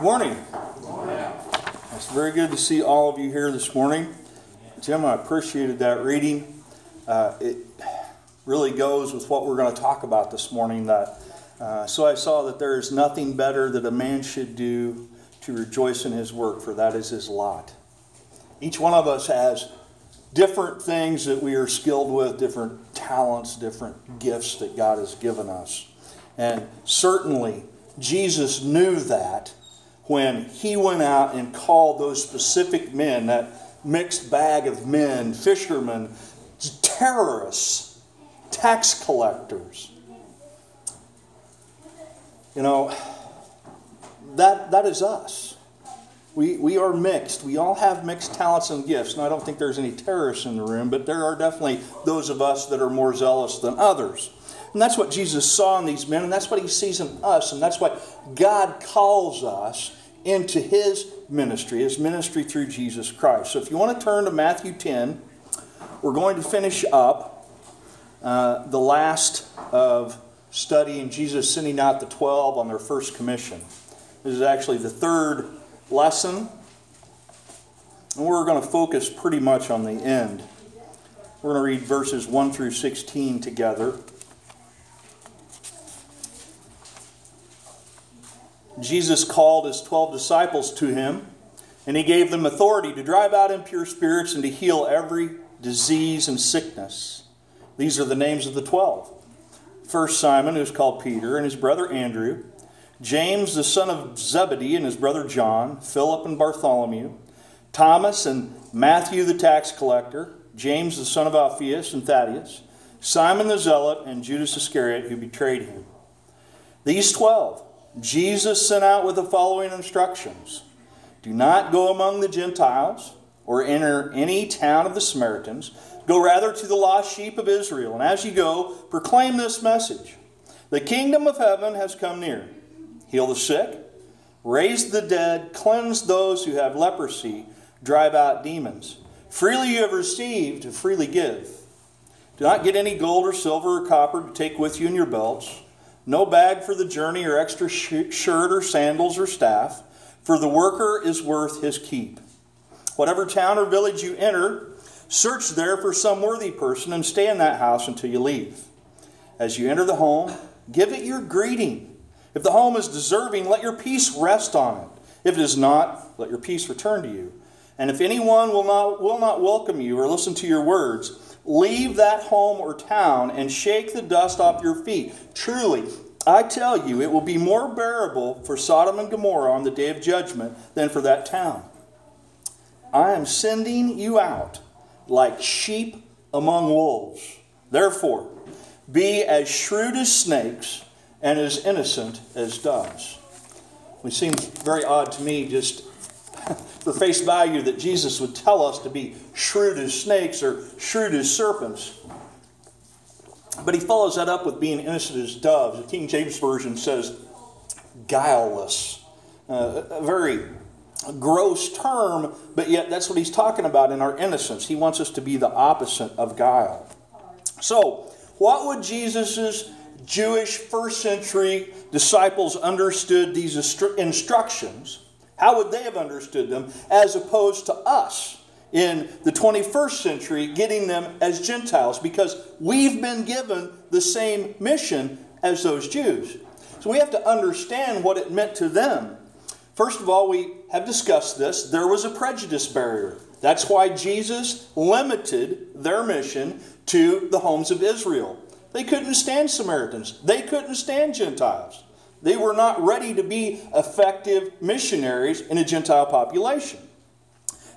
Morning. It's very good to see all of you here this morning. Jim, I appreciated that reading. It really goes with what we're going to talk about this morning. So I saw that there is nothing better that a man should do to rejoice in his work, for that is his lot. Each one of us has different things that we are skilled with, different talents, different gifts that God has given us. And certainly Jesus knew that when he went out and called those specific men, that mixed bag of men, fishermen, terrorists, tax collectors. You know, that is us. We are mixed. We all have mixed talents and gifts. And I don't think there's any terrorists in the room, but there are definitely those of us that are more zealous than others. And that's what Jesus saw in these men, and that's what he sees in us, and that's what God calls us into his ministry through Jesus Christ. So if you want to turn to Matthew 10, we're going to finish up the last of studying Jesus sending out the 12 on their first commission. This is actually the third lesson, and we're going to focus pretty much on the end. We're going to read verses 1 through 16 together. Jesus called his 12 disciples to him, and he gave them authority to drive out impure spirits and to heal every disease and sickness. These are the names of the 12. First, Simon, who is called Peter, and his brother Andrew, James, the son of Zebedee, and his brother John, Philip and Bartholomew, Thomas and Matthew the tax collector, James the son of Alphaeus and Thaddeus, Simon the zealot, and Judas Iscariot, who betrayed him. These 12 Jesus sent out with the following instructions. Do not go among the Gentiles or enter any town of the Samaritans. Go rather to the lost sheep of Israel. And as you go, proclaim this message. The kingdom of heaven has come near. Heal the sick, raise the dead, cleanse those who have leprosy, drive out demons. Freely you have received, freely give. Do not get any gold or silver or copper to take with you in your belts. No bag for the journey or extra shirt or sandals or staff, for the worker is worth his keep. Whatever town or village you enter, search there for some worthy person and stay in that house until you leave. As you enter the home, give it your greeting. If the home is deserving, let your peace rest on it. If it is not, let your peace return to you. And if anyone will not welcome you or listen to your words, leave that home or town and shake the dust off your feet. Truly, I tell you, it will be more bearable for Sodom and Gomorrah on the day of judgment than for that town. I am sending you out like sheep among wolves. Therefore, be as shrewd as snakes and as innocent as doves. It seems very odd to me, just for face value, that Jesus would tell us to be shrewd as snakes or shrewd as serpents. But he follows that up with being innocent as doves. The King James Version says guileless. A very gross term, but yet that's what he's talking about in our innocence. He wants us to be the opposite of guile. So, what would Jesus' Jewish first century disciples understood these instructions? How would they have understood them as opposed to us in the 21st century getting them as Gentiles? Because we've been given the same mission as those Jews. So we have to understand what it meant to them. First of all, we have discussed this. There was a prejudice barrier. That's why Jesus limited their mission to the homes of Israel. They couldn't stand Samaritans. They couldn't stand Gentiles. They were not ready to be effective missionaries in a Gentile population.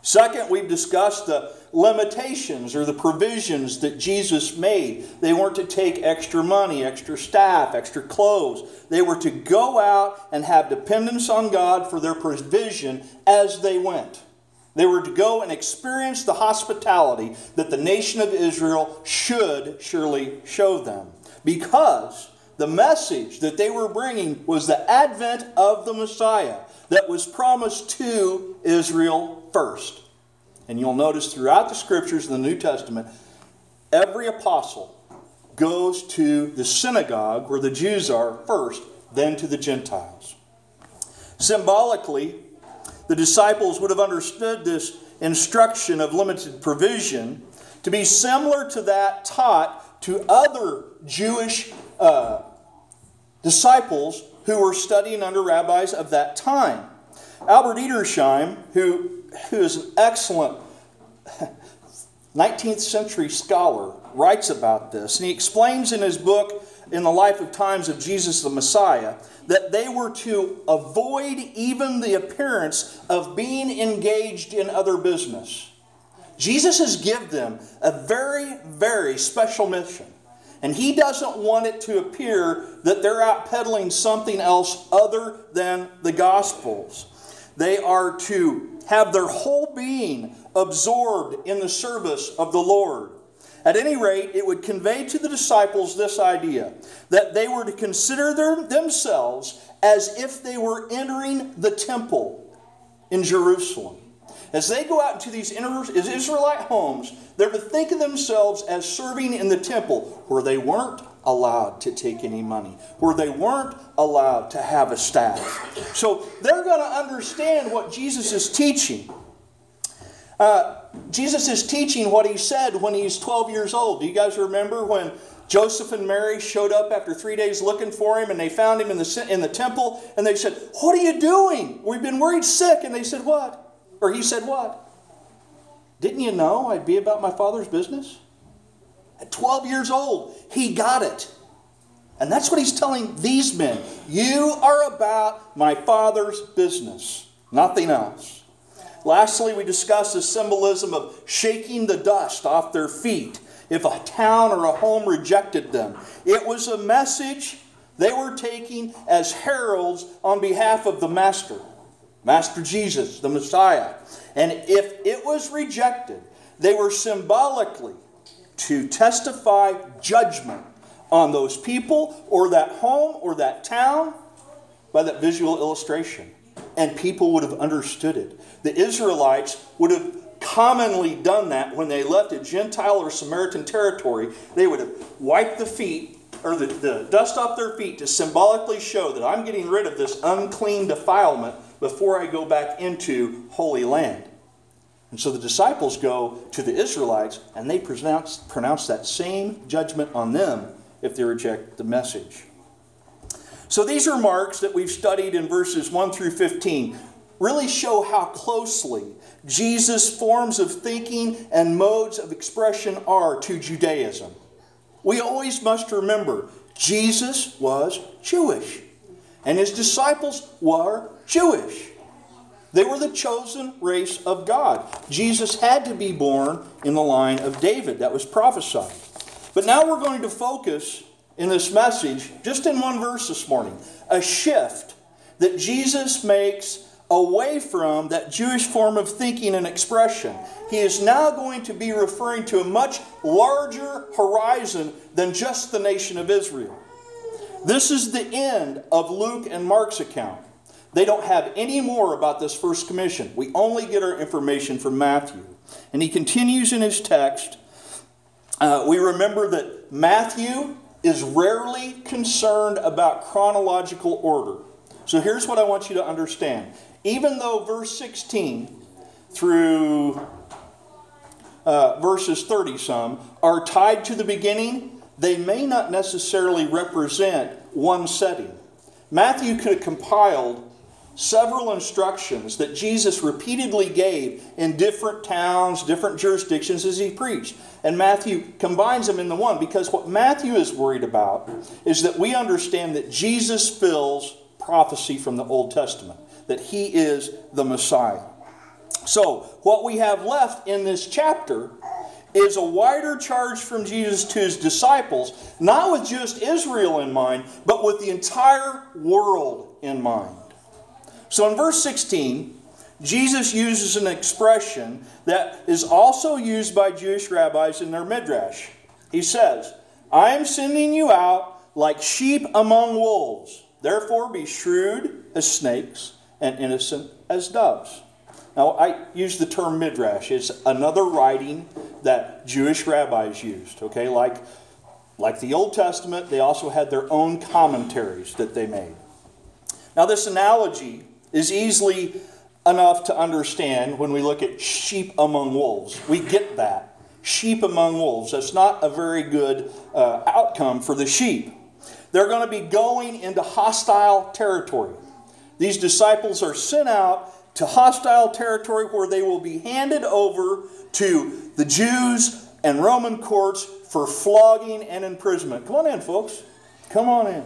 Second, we've discussed the limitations or the provisions that Jesus made. They weren't to take extra money, extra staff, extra clothes. They were to go out and have dependence on God for their provision as they went. They were to go and experience the hospitality that the nation of Israel should surely show them. Because the message that they were bringing was the advent of the Messiah that was promised to Israel first. And you'll notice throughout the Scriptures in the New Testament, every apostle goes to the synagogue where the Jews are first, then to the Gentiles. Symbolically, the disciples would have understood this instruction of limited provision to be similar to that taught to other Jewish disciples who were studying under rabbis of that time. Albert Edersheim, who is an excellent 19th century scholar, writes about this, and he explains in his book, In the Life of Times of Jesus the Messiah, that they were to avoid even the appearance of being engaged in other business. Jesus has given them a very, very special mission. And he doesn't want it to appear that they're out peddling something else other than the Gospels. They are to have their whole being absorbed in the service of the Lord. At any rate, it would convey to the disciples this idea, that they were to consider themselves as if they were entering the temple in Jerusalem. As they go out into these Israelite homes, they're to think of themselves as serving in the temple, where they weren't allowed to take any money, where they weren't allowed to have a staff. So they're going to understand what Jesus is teaching. Jesus is teaching what he said when he's 12 years old. Do you guys remember when Joseph and Mary showed up after 3 days looking for him, and they found him in the temple, and they said, "What are you doing? We've been worried sick." And they said, "What?" Or he said, "What? Didn't you know I'd be about my Father's business?" At 12 years old, he got it. And that's what he's telling these men. You are about my Father's business, nothing else. Lastly, we discuss the symbolism of shaking the dust off their feet if a town or a home rejected them. It was a message they were taking as heralds on behalf of the Master. Master Jesus, the Messiah. And if it was rejected, they were symbolically to testify judgment on those people or that home or that town by that visual illustration. And people would have understood it. The Israelites would have commonly done that when they left a Gentile or Samaritan territory. They would have wiped the feet or the dust off their feet to symbolically show that I'm getting rid of this unclean defilement before I go back into Holy Land. And so the disciples go to the Israelites and they pronounce that same judgment on them if they reject the message. So these remarks that we've studied in verses 1 through 15 really show how closely Jesus' forms of thinking and modes of expression are to Judaism. We always must remember Jesus was Jewish and his disciples were Jewish. They were the chosen race of God. Jesus had to be born in the line of David. That was prophesied. But now we're going to focus in this message, just in one verse this morning, a shift that Jesus makes away from that Jewish form of thinking and expression. He is now going to be referring to a much larger horizon than just the nation of Israel. This is the end of Luke and Mark's account. They don't have any more about this first commission. We only get our information from Matthew. And he continues in his text. We remember that Matthew is rarely concerned about chronological order. So here's what I want you to understand. Even though verse 16 through verses 30 some are tied to the beginning, they may not necessarily represent one setting. Matthew could have compiled several instructions that Jesus repeatedly gave in different towns, different jurisdictions as he preached. And Matthew combines them into one, because what Matthew is worried about is that we understand that Jesus fills prophecy from the Old Testament, that he is the Messiah. So what we have left in this chapter is a wider charge from Jesus to his disciples, not with just Israel in mind, but with the entire world in mind. So in verse 16, Jesus uses an expression that is also used by Jewish rabbis in their midrash. He says, I am sending you out like sheep among wolves. Therefore be shrewd as snakes and innocent as doves. Now I use the term midrash. It's another writing that Jewish rabbis used. Okay, like the Old Testament, they also had their own commentaries that they made. Now this analogy is easily enough to understand when we look at sheep among wolves. We get that. Sheep among wolves. That's not a very good outcome for the sheep. They're going to be going into hostile territory. These disciples are sent out to hostile territory where they will be handed over to the Jews and Roman courts for flogging and imprisonment. Come on in, folks. Come on in.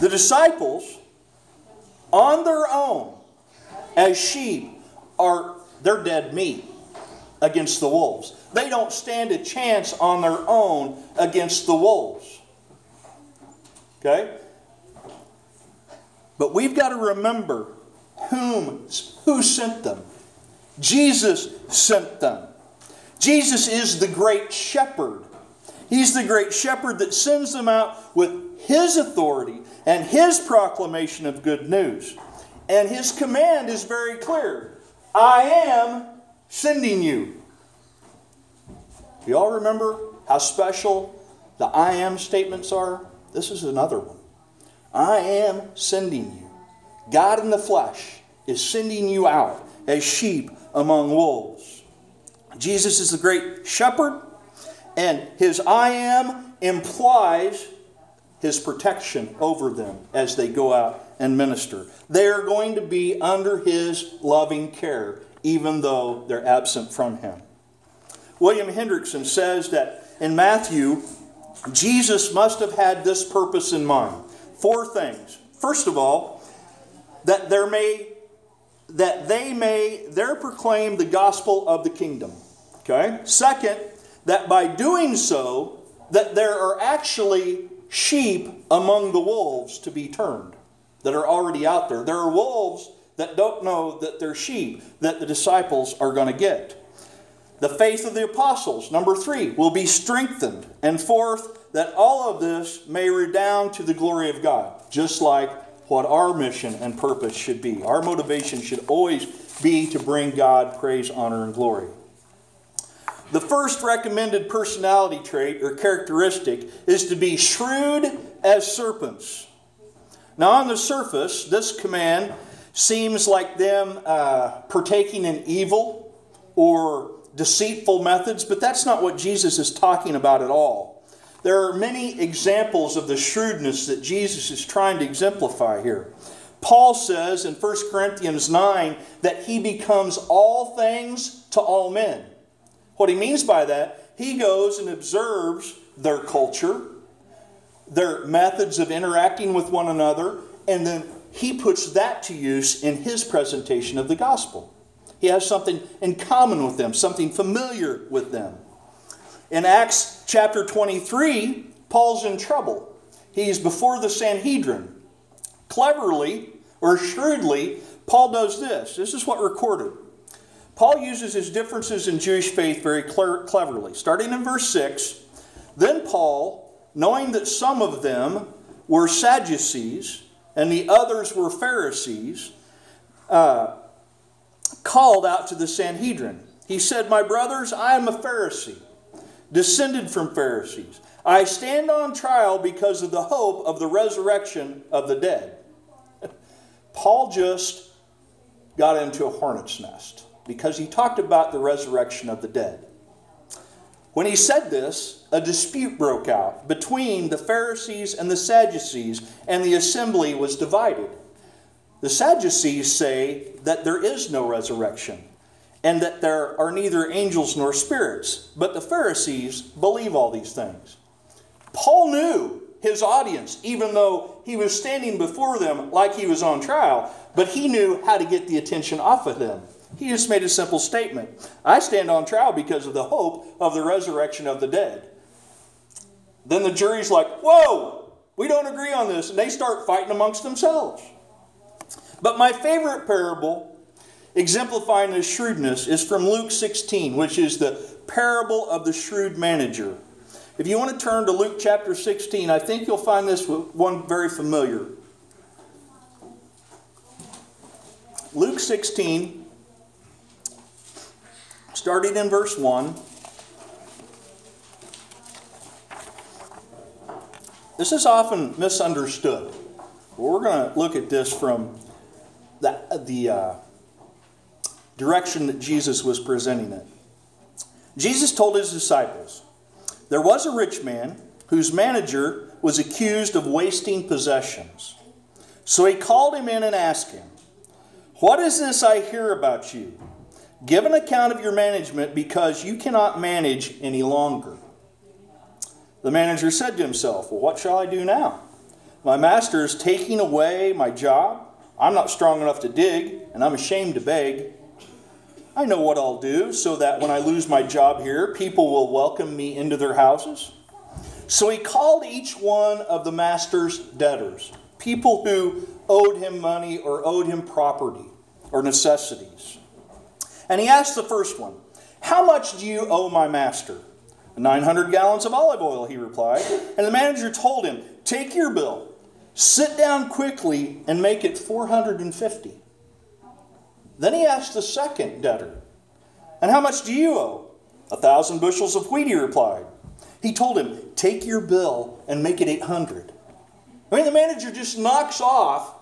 The disciples, on their own, as sheep, they're dead meat against the wolves. They don't stand a chance on their own against the wolves. Okay? But we've got to remember who sent them. Jesus sent them. Jesus is the great shepherd. He's the great shepherd that sends them out with His authority and His proclamation of good news. And His command is very clear. I am sending you. Do you all remember how special the I am statements are? This is another one. I am sending you. God in the flesh is sending you out as sheep among wolves. Jesus is the great shepherd, and His I am implies His protection over them as they go out and minister. They are going to be under His loving care, even though they're absent from Him. William Hendrickson says that in Matthew, Jesus must have had this purpose in mind. 4 things. First of all, that they may there proclaim the gospel of the kingdom. Okay? Second, that by doing so, that there are actually sheep among the wolves to be turned, that are already out there. There are wolves that don't know that they're sheep, that the disciples are going to get. The faith of the apostles, number 3, will be strengthened. And fourth, that all of this may redound to the glory of God, just like what our mission and purpose should be. Our motivation should always be to bring God praise, honor, and glory. The first recommended personality trait or characteristic is to be shrewd as serpents. Now on the surface, this command seems like them partaking in evil or deceitful methods, but that's not what Jesus is talking about at all. There are many examples of the shrewdness that Jesus is trying to exemplify here. Paul says in 1 Corinthians 9 that he becomes all things to all men. What he means by that, he goes and observes their culture, their methods of interacting with one another, and then he puts that to use in his presentation of the gospel. He has something in common with them, something familiar with them. In Acts chapter 23, Paul's in trouble. He's before the Sanhedrin. Cleverly, or shrewdly, Paul does this. This is what recorded. Paul uses his differences in Jewish faith very cleverly. Starting in verse 6, then Paul, knowing that some of them were Sadducees and the others were Pharisees, called out to the Sanhedrin. He said, my brothers, I am a Pharisee, descended from Pharisees. I stand on trial because of the hope of the resurrection of the dead. Paul just got into a hornet's nest because he talked about the resurrection of the dead. When he said this, a dispute broke out between the Pharisees and the Sadducees, and the assembly was divided. The Sadducees say that there is no resurrection and that there are neither angels nor spirits, but the Pharisees believe all these things. Paul knew his audience, even though he was standing before them like he was on trial, but he knew how to get the attention off of them. He just made a simple statement. I stand on trial because of the hope of the resurrection of the dead. Then the jury's like, whoa, we don't agree on this. And they start fighting amongst themselves. But my favorite parable exemplifying this shrewdness is from Luke 16, which is the parable of the shrewd manager. If you want to turn to Luke chapter 16, I think you'll find this one very familiar. Luke 16, starting in verse 1. This is often misunderstood. We're going to look at this from the direction that Jesus was presenting it. Jesus told his disciples, there was a rich man whose manager was accused of wasting possessions. So he called him in and asked him, what is this I hear about you? Give an account of your management, because you cannot manage any longer. The manager said to himself, well, what shall I do now? My master is taking away my job. I'm not strong enough to dig, and I'm ashamed to beg. I know what I'll do so that when I lose my job here, people will welcome me into their houses. So he called each one of the master's debtors, people who owed him money or owed him property or necessities. And he asked the first one, how much do you owe my master? 900 gallons of olive oil, he replied. And the manager told him, take your bill, sit down quickly, and make it 450. Then he asked the second debtor, and how much do you owe? 1,000 bushels of wheat, he replied. He told him, take your bill and make it 800. I mean, the manager just knocks off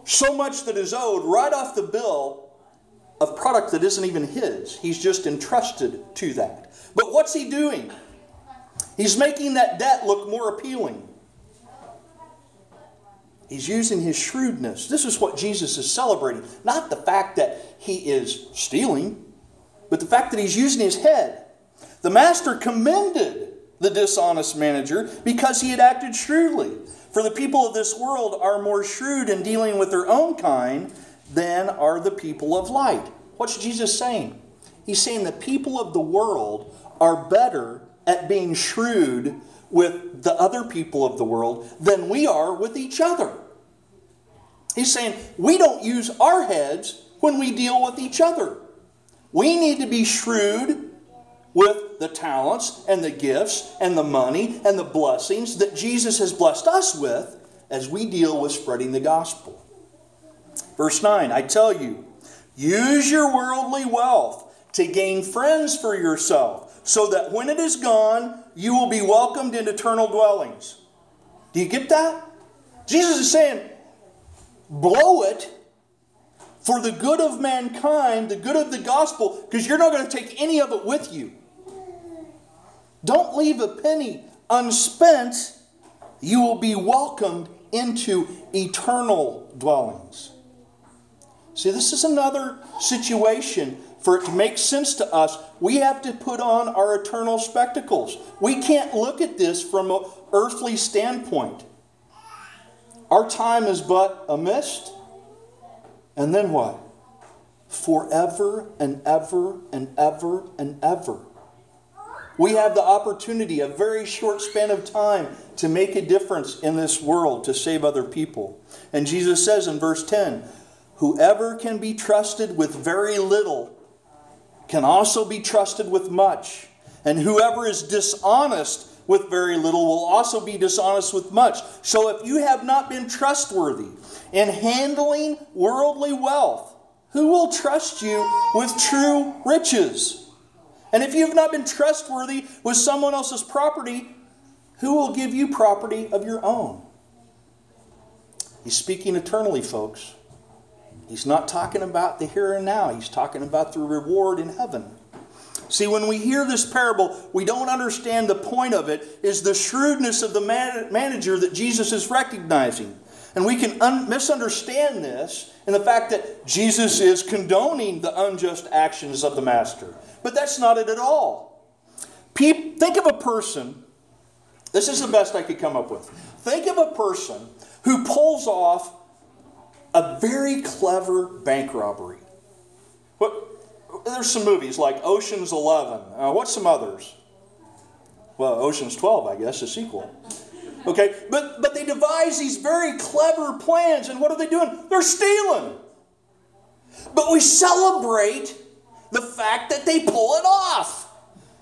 so much that is owed right off the bill of product that isn't even his. He's just entrusted to that. But what's he doing? He's making that debt look more appealing. He's using his shrewdness. This is what Jesus is celebrating. Not the fact that he is stealing, but the fact that he's using his head. The master commended the dishonest manager because he had acted shrewdly. For the people of this world are more shrewd in dealing with their own kind than are the people of light. What's Jesus saying? He's saying the people of the world are better at being shrewd with the other people of the world than we are with each other. He's saying we don't use our heads when we deal with each other. We need to be shrewd with the talents and the gifts and the money and the blessings that Jesus has blessed us with as we deal with spreading the gospel. Verse 9, I tell you, use your worldly wealth to gain friends for yourself, so that when it is gone, you will be welcomed in eternal dwellings. Do you get that? Jesus is saying, blow it for the good of mankind, the good of the gospel, because you're not going to take any of it with you. Don't leave a penny unspent. You will be welcomed into eternal dwellings. See, this is another situation. For it to make sense to us, we have to put on our eternal spectacles. We can't look at this from an earthly standpoint. Our time is but a mist. And then what? Forever and ever and ever and ever. We have the opportunity, a very short span of time, to make a difference in this world, to save other people. And Jesus says in verse 10, whoever can be trusted with very little can also be trusted with much. And whoever is dishonest with very little will also be dishonest with much. So if you have not been trustworthy in handling worldly wealth, who will trust you with true riches? And if you have not been trustworthy with someone else's property, who will give you property of your own? He's speaking eternally, folks. He's not talking about the here and now. He's talking about the reward in heaven. See, when we hear this parable, we don't understand the point of it is the shrewdness of the manager that Jesus is recognizing. And we can misunderstand this in the fact that Jesus is condoning the unjust actions of the master. But that's not it at all. Think of a person, this is the best I could come up with. Think of a person who pulls off a very clever bank robbery. There's some movies like Ocean's 11. What's some others? Well, Ocean's 12, I guess, a sequel. Okay, but they devise these very clever plans, and what are they doing? They're stealing. But we celebrate the fact that they pull it off.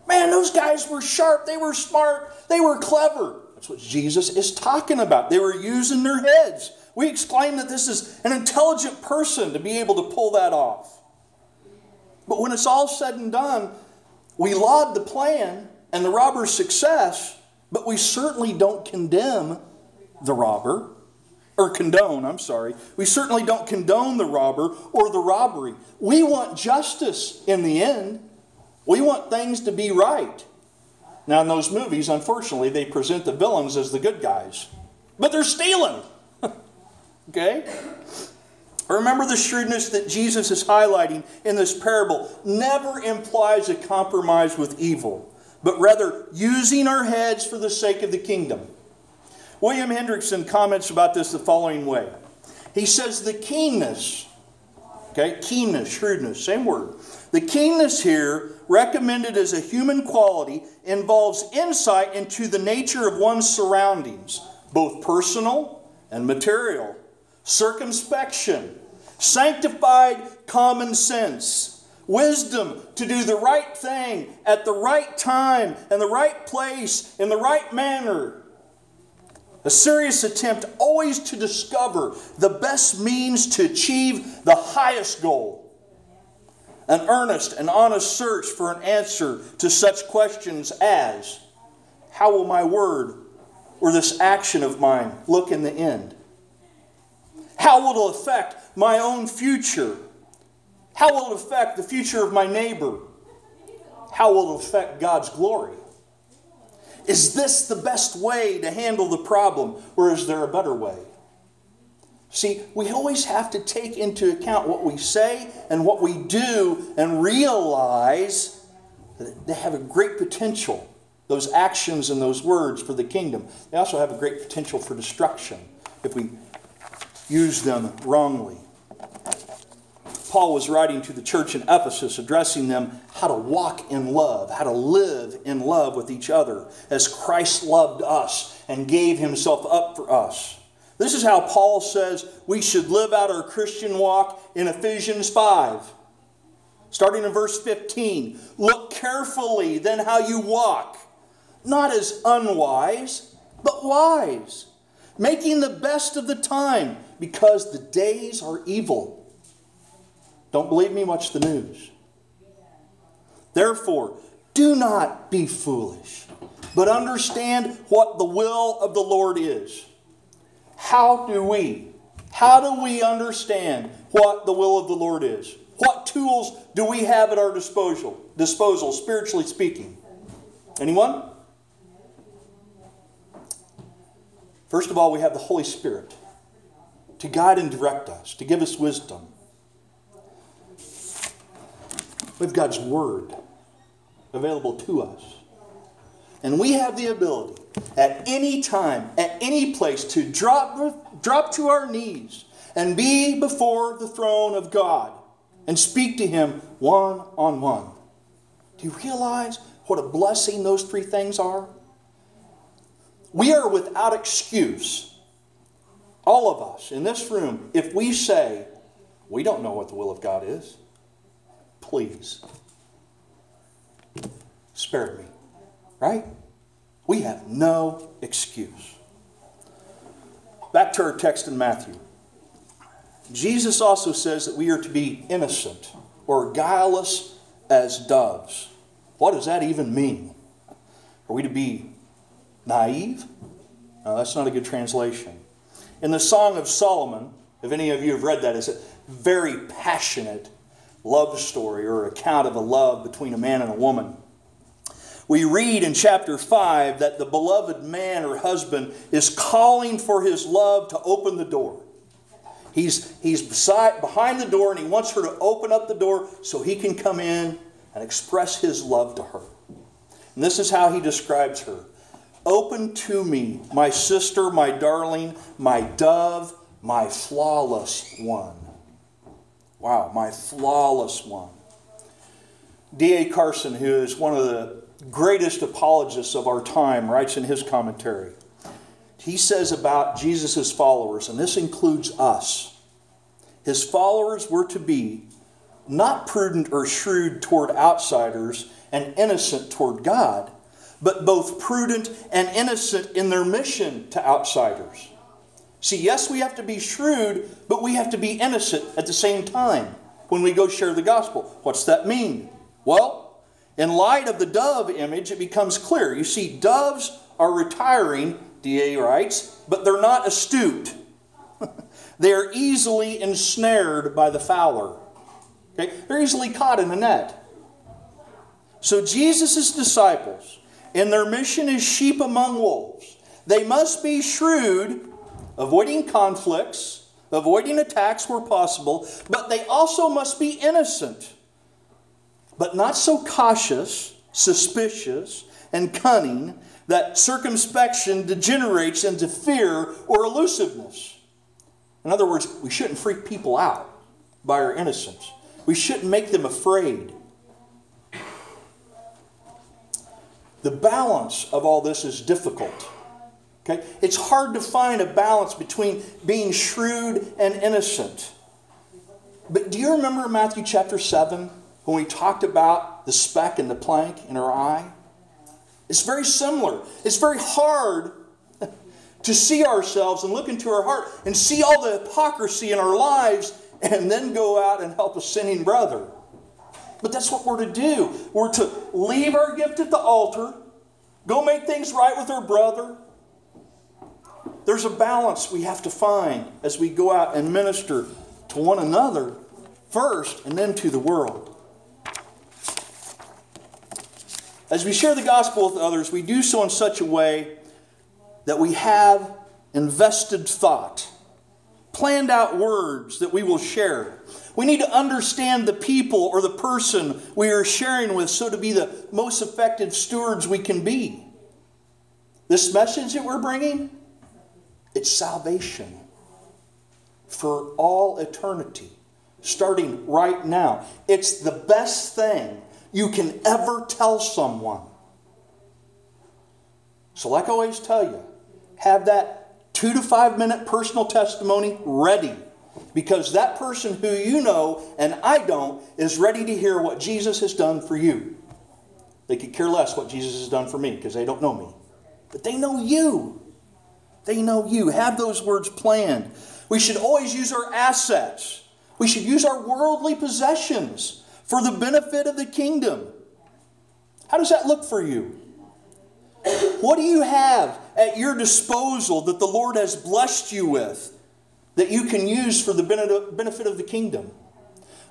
Man, those guys were sharp, they were smart, they were clever. That's what Jesus is talking about. They were using their heads. We exclaim that this is an intelligent person to be able to pull that off. But when it's all said and done, we laud the plan and the robber's success, but we certainly don't condemn the robber or condone, I'm sorry. We certainly don't condone the robber or the robbery. We want justice in the end. We want things to be right. Now in those movies, unfortunately, they present the villains as the good guys. But they're stealing. Okay? Remember, the shrewdness that Jesus is highlighting in this parable never implies a compromise with evil, but rather using our heads for the sake of the kingdom. William Hendrickson comments about this the following way. He says the keenness, okay, keenness, shrewdness, same word. The keenness here, recommended as a human quality, involves insight into the nature of one's surroundings, both personal and material, circumspection, sanctified common sense, wisdom to do the right thing at the right time and the right place in the right manner. A serious attempt always to discover the best means to achieve the highest goal. An earnest and honest search for an answer to such questions as, how will my word or this action of mine look in the end? How will it affect my own future? How will it affect the future of my neighbor? How will it affect God's glory? Is this the best way to handle the problem, or is there a better way? See, we always have to take into account what we say and what we do and realize that they have a great potential, those actions and those words, for the kingdom. They also have a great potential for destruction if we use them wrongly. Paul was writing to the church in Ephesus, addressing them how to walk in love, how to live in love with each other as Christ loved us and gave himself up for us. This is how Paul says we should live out our Christian walk in Ephesians 5. Starting in verse 15. Look carefully then how you walk, not as unwise, but wise, making the best of the time, because the days are evil. Don't believe me? Watch the news. Therefore, do not be foolish, but understand what the will of the Lord is. How do we understand what the will of the Lord is? What tools do we have at our disposal, spiritually speaking? Anyone? First of all, we have the Holy Spirit to guide and direct us, to give us wisdom. We have God's Word available to us. And we have the ability at any time, at any place, to drop to our knees and be before the throne of God and speak to Him one-on-one. Do you realize what a blessing those three things are? We are without excuse, all of us in this room, if we say, we don't know what the will of God is. Please, spare me. Right? We have no excuse. Back to our text in Matthew. Jesus also says that we are to be innocent or guileless as doves. What does that even mean? Are we to be naive? No, that's not a good translation. In the Song of Solomon, if any of you have read that, it's a very passionate love story or account of a love between a man and a woman. We read in chapter 5 that the beloved man or husband is calling for his love to open the door. He's behind the door and he wants her to open up the door so he can come in and express his love to her. And this is how he describes her. Open to me, my sister, my darling, my dove, my flawless one. Wow, my flawless one. D.A. Carson, who is one of the greatest apologists of our time, writes in his commentary. He says about Jesus' followers, and this includes us, his followers were to be not prudent or shrewd toward outsiders and innocent toward God, but both prudent and innocent in their mission to outsiders. See, yes, we have to be shrewd, but we have to be innocent at the same time when we go share the gospel. What's that mean? Well, in light of the dove image, it becomes clear. You see, doves are retiring, D.A. writes, but they're not astute. They are easily ensnared by the fowler. Okay? They're easily caught in a net. So Jesus' disciples, and their mission is sheep among wolves. They must be shrewd, avoiding conflicts, avoiding attacks where possible, but they also must be innocent, but not so cautious, suspicious, and cunning that circumspection degenerates into fear or elusiveness. In other words, we shouldn't freak people out by our innocence. We shouldn't make them afraid. The balance of all this is difficult. Okay? It's hard to find a balance between being shrewd and innocent. But do you remember Matthew chapter 7 when we talked about the speck and the plank in our eye? It's very similar. It's very hard to see ourselves and look into our heart and see all the hypocrisy in our lives and then go out and help a sinning brother. But that's what we're to do. We're to leave our gift at the altar, go make things right with our brother. There's a balance we have to find as we go out and minister to one another first and then to the world. As we share the gospel with others, we do so in such a way that we have invested thought, planned out words that we will share. We need to understand the people or the person we are sharing with so to be the most effective stewards we can be. This message that we're bringing, it's salvation for all eternity, starting right now. It's the best thing you can ever tell someone. So like I always tell you, have that 2 to 5 minute personal testimony ready. Because that person who you know and I don't is ready to hear what Jesus has done for you. They could care less what Jesus has done for me because they don't know me. But they know you. They know you. Have those words planned. We should always use our assets. We should use our worldly possessions for the benefit of the kingdom. How does that look for you? What do you have at your disposal that the Lord has blessed you with that you can use for the benefit of the kingdom?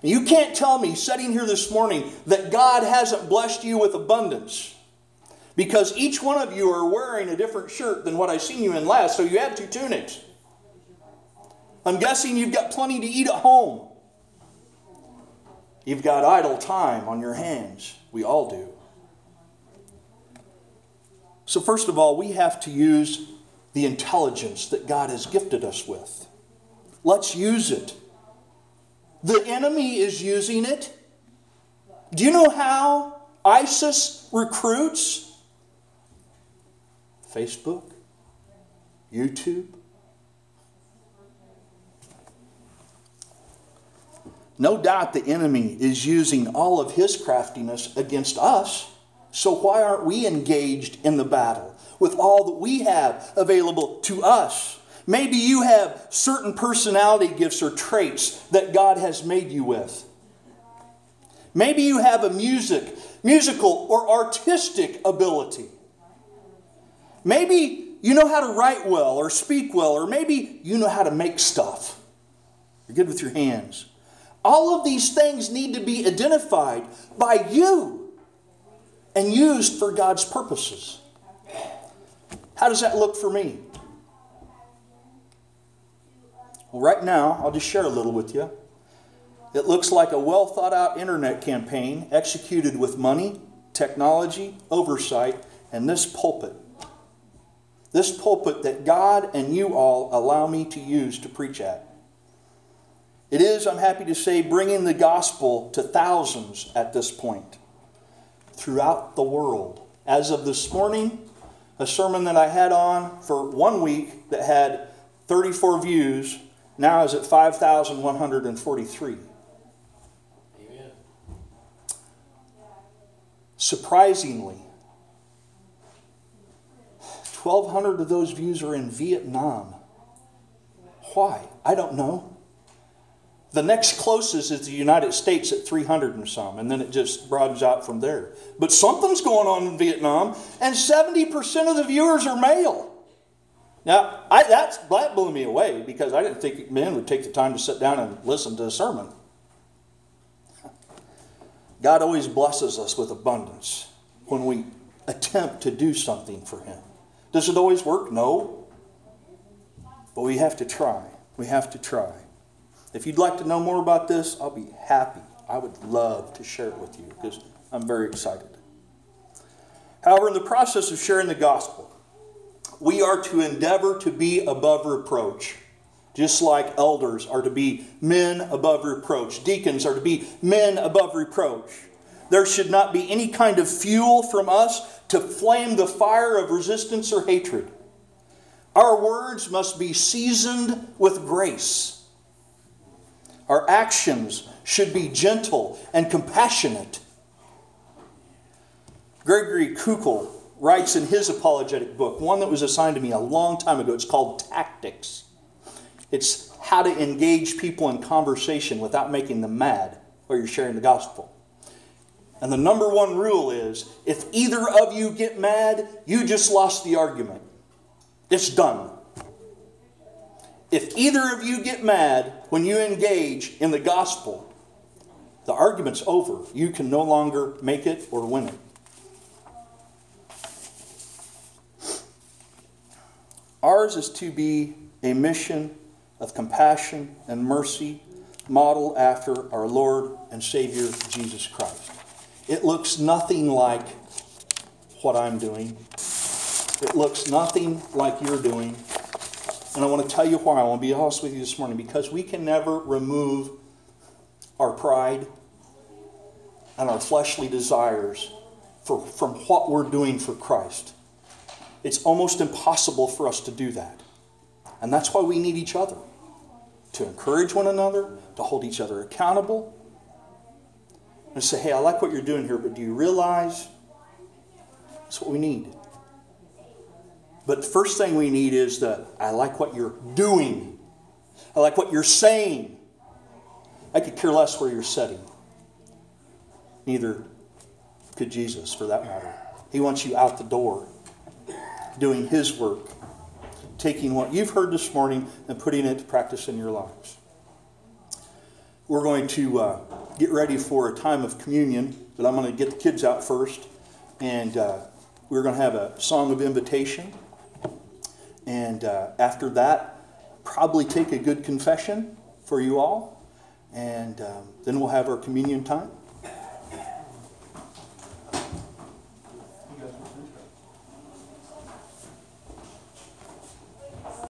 You can't tell me, sitting here this morning, that God hasn't blessed you with abundance. Because each one of you are wearing a different shirt than what I seen you in last, so you have 2 tunics. I'm guessing you've got plenty to eat at home. You've got idle time on your hands. We all do. So first of all, we have to use the intelligence that God has gifted us with. Let's use it. The enemy is using it. Do you know how ISIS recruits? Facebook, YouTube. No doubt the enemy is using all of his craftiness against us. So why aren't we engaged in the battle with all that we have available to us? Maybe you have certain personality gifts or traits that God has made you with. Maybe you have a musical or artistic ability. Maybe you know how to write well or speak well, or maybe you know how to make stuff. You're good with your hands. All of these things need to be identified by you and used for God's purposes. How does that look for me? Well, right now, I'll just share a little with you. It looks like a well thought out internet campaign executed with money, technology, oversight, and this pulpit. This pulpit that God and you all allow me to use to preach at. It is, I'm happy to say, bringing the gospel to thousands at this point throughout the world. As of this morning, a sermon that I had on for 1 week that had 34 views now is at 5,143. Amen. Surprisingly, 1,200 of those views are in Vietnam. Why? I don't know. The next closest is the United States at 300 and some, and then it just broadens out from there. But something's going on in Vietnam, and 70% of the viewers are male. Now, that blew me away because I didn't think men would take the time to sit down and listen to a sermon. God always blesses us with abundance when we attempt to do something for Him. Does it always work? No. But we have to try. We have to try. If you'd like to know more about this, I'll be happy. I would love to share it with you because I'm very excited. However, in the process of sharing the gospel, we are to endeavor to be above reproach. Just like elders are to be men above reproach. Deacons are to be men above reproach. There should not be any kind of fuel from us to flame the fire of resistance or hatred. Our words must be seasoned with grace. Our actions should be gentle and compassionate. Gregory Kukul writes in his apologetic book, one that was assigned to me a long time ago. It's called Tactics. It's how to engage people in conversation without making them mad while you're sharing the gospel. And the number one rule is, if either of you get mad, you just lost the argument. It's done. If either of you get mad when you engage in the gospel, the argument's over. You can no longer make it or win it. Ours is to be a mission of compassion and mercy modeled after our Lord and Savior Jesus Christ. It looks nothing like what I'm doing. It looks nothing like you're doing. And I want to tell you why. I want to be honest with you this morning. Because we can never remove our pride and our fleshly desires from what we're doing for Christ. It's almost impossible for us to do that. And that's why we need each other. To encourage one another, to hold each other accountable. And say, hey, I like what you're doing here, but do you realize that's what we need? But the first thing we need is I like what you're doing. I like what you're saying. I could care less where you're sitting. Neither could Jesus, for that matter. He wants you out the door, doing His work, taking what you've heard this morning and putting it to practice in your lives. We're going to get ready for a time of communion, but I'm going to get the kids out first, and we're going to have a song of invitation. And after that, probably take a good confession for you all, and then we'll have our communion time.